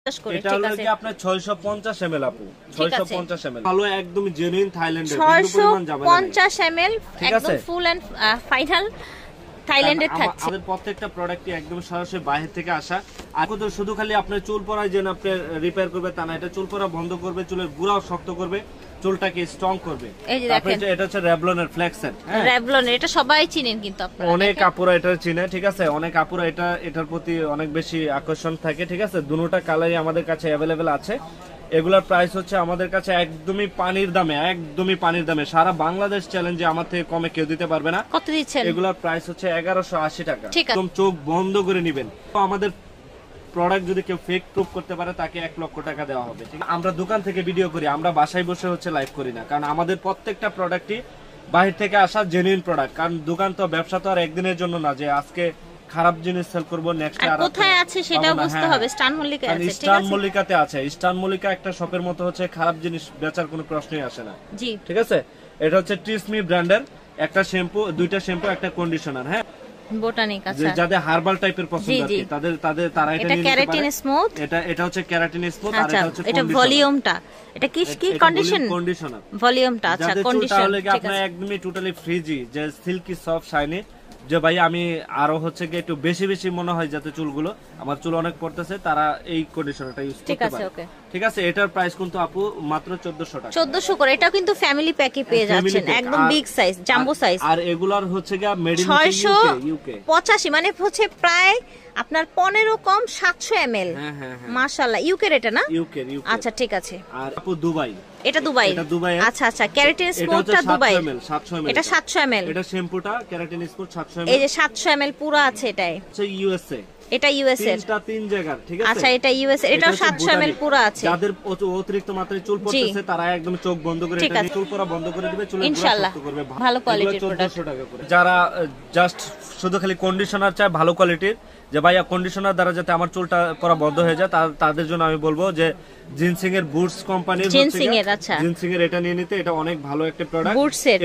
এটা হলো কি আপনার 650 ml আপু, 650 ml ভালো একদম জেনুইন থাইল্যান্ডের বিন্দু পরিমাণ যাবে না, 650 ml একদম ফুল এন্ড ফাইনাল থাইল্যান্ডের থাকছে। আমাদের প্রত্যেকটা প্রোডাক্টই একদম সরাসরি বাইরে থেকে আসা। আর তো শুধু খালি আপনার চুল পড়ায় যেন আপনি রিপেয়ার করবে তা না, এটা চুল পড়া বন্ধ করবে, চুলের গুড়াও শক্ত করবে, চুলটাকে স্ট্রং করবে। এই যে দেখেন এটা হচ্ছে রেভলনের ফ্লেক্সের, রেভলনের, এটা সবাই চিনেন কিন্তু আপনারা, অনেক আপুরা এটা চিনে, ঠিক আছে, অনেক আপুরা এটার প্রতি অনেক বেশি আকর্ষণ থাকে, ঠিক আছে। দুটোটা কালারই আমাদের কাছে अवेलेबल আছে। এগুলার প্রাইস হচ্ছে আমাদের কাছে একদমই পানির দামে, সারা বাংলাদেশ চ্যালেঞ্জে আমার থেকে কমে কেউ দিতে পারবে না। কত দিচ্ছেন? এগুলার প্রাইস হচ্ছে 1180 টাকা, একদম চোখ বন্ধ করে নেবেন। তো আমাদের প্রোডাক্ট যদি কেউ ফেক প্রুফ করতে পারে তাকে 1 লক্ষ টাকা দেওয়া হবে, ঠিক আছে। আমরা দোকান থেকে ভিডিও করি, আমরা বাসায় বসে হচ্ছে লাইভ করি না, কারণ আমাদের প্রত্যেকটা প্রোডাক্টই বাহির থেকে আসা জেনুইন প্রোডাক্ট। কারণ দোকান তো, ব্যবসা তো আর একদিনের জন্য না যে আজকে খারাপ জিনিস সেল করব নেক্সট আর কোথায় আছে সেটাও বুঝতে হবে। স্টান মল্লিকা আছে, ঠিক আছে, স্টান মল্লিকাতে আছে। স্টান মল্লিকা একটা শপের মতো হচ্ছে, খারাপ জিনিস বেচার কোনো প্রশ্নই আসে না, জি, ঠিক আছে। এটা হচ্ছে ট্রিসমি ব্র্যান্ডের একটা শ্যাম্পু, দুইটা শ্যাম্পু, একটা কন্ডিশনার, হ্যাঁ, বোটানিক আছে। যাদের হার্বাল টাইপের পছন্দ আছে তারা এটা নিতে পারে। এটা কেরাটিন স্মুথ, এটা হচ্ছে কেরাটিন স্মুথ, আর এটা হচ্ছে এটা ভলিউমটা, এটা কি কন্ডিশনার ভলিউমটা, আচ্ছা কন্ডিশনার, তাহলে কি আপনি একদমই টোটালি ফ্রিজি, যে সিল্কি সফট শাইনি, যে ভাই আমি আরো হচ্ছে কি একটু বেশি মনে হয় যাতে চুলগুলো, আমার চুল অনেক পড়তেছে, তারা এই কন্ডিশনারটা ইউজ করতে পারে, ঠিক আছে। এটার প্রাইস কিন্তু আপু মাত্র 1400 টাকা, 1400 করে। এটাও কিন্তু ফ্যামিলি প্যাকে পেয়ে যাচ্ছেন, একদম বিগ সাইজ, জাম্বো সাইজ। আর এগুলার হচ্ছে কি মেড ইন ইউকে 685, মানে হচ্ছে প্রায় আপনার 15 কম 700 ml। মাশাআল্লাহ, ইউকে এটা না? ইউকে, আচ্ছা ঠিক আছে। আর আপু দুবাই, এটা দুবাই, আচ্ছা কেরাটিন স্মুথটা দুবাই, এটা 700 ml। এটা শ্যাম্পুটা কেরাটিন স্মুথ 700 ml, এই যে 700 ml পুরো আছে। এটাই হচ্ছে ইউএসএ, এটা ইউএসএ, এটা 3 জায়গা, ঠিক আছে। আচ্ছা এটা ইউএসএ, এটাও 700 ml পুরো আছে। যাদের অতিরিক্ত মাত্রায় চুল পড়তেছে তারা একদম চোখ বন্ধ করে এটা চুল পড়া বন্ধ করে দিবে, চুলের গুলো শক্ত করবে, ভালো কোয়ালিটির প্রোডাক্ট। 1400 টাকা করে। যারা জাস্ট শুধু খালি কন্ডিশনার চায় ভালো কোয়ালিটির, যে ভাইয়া কন্ডিশনার দ্বারা যাতে আমার চুলটা পড়া বন্ধ হয়ে যায়, তাদের জন্য আমি বলবো যে জিনসিং এর বুটস কোম্পানির জিনসিং এর এটা নিয়ে নিতে। এটা অনেক ভালো একটা প্রোডাক্ট।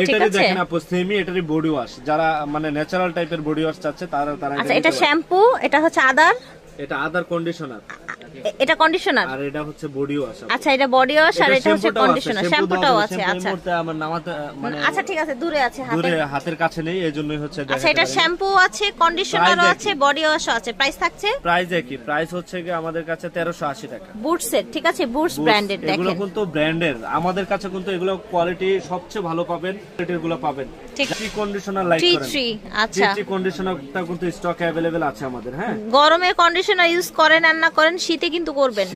এটারই দেখেন আপু সেমি, এটারই বডি ওয়াশ, যারা মানে ন্যাচারাল টাইপের বডি ওয়াশ চাচ্ছে তারা আচ্ছা, এটা শ্যাম্পু, এটা হচ্ছে আদার, এটা আদার কন্ডিশনার, এটা কন্ডিশনার, আর এটা হচ্ছে বডি ওয়াশ। আচ্ছা এটা বডি ওয়াশ, আর এটা হচ্ছে কন্ডিশনার, শ্যাম্পুটাও আছে। আচ্ছা আমার নামাতে মানে, আচ্ছা ঠিক আছে, দূরে আছে, হাতের কাছে নেই, এজন্যই হচ্ছে। আচ্ছা এটা শ্যাম্পু আছে, কন্ডিশনারও আছে, বডি ওয়াশও আছে। প্রাইস থাকছে, প্রাইস কি প্রাইস হচ্ছে কি আমাদের কাছে 1380 টাকা। বুটস সেট, ঠিক আছে, বুটস ব্র্যান্ডেড। দেখেন এগুলো কিন্তু ব্র্যান্ডের, আমাদের কাছে কিন্তু এগুলো কোয়ালিটি সবচেয়ে ভালো পাবেন, কোয়ালিটিগুলো পাবেন। ঠিক কন্ডিশনার লাইক করেন, আচ্ছা কন্ডিশনারটা কিন্তু স্টক अवेलेबल আছে আমাদের। হ্যাঁ, গরমে কন্ডিশনার ইউজ করেন আর না করেন, শীতে কিন্তু করবেন।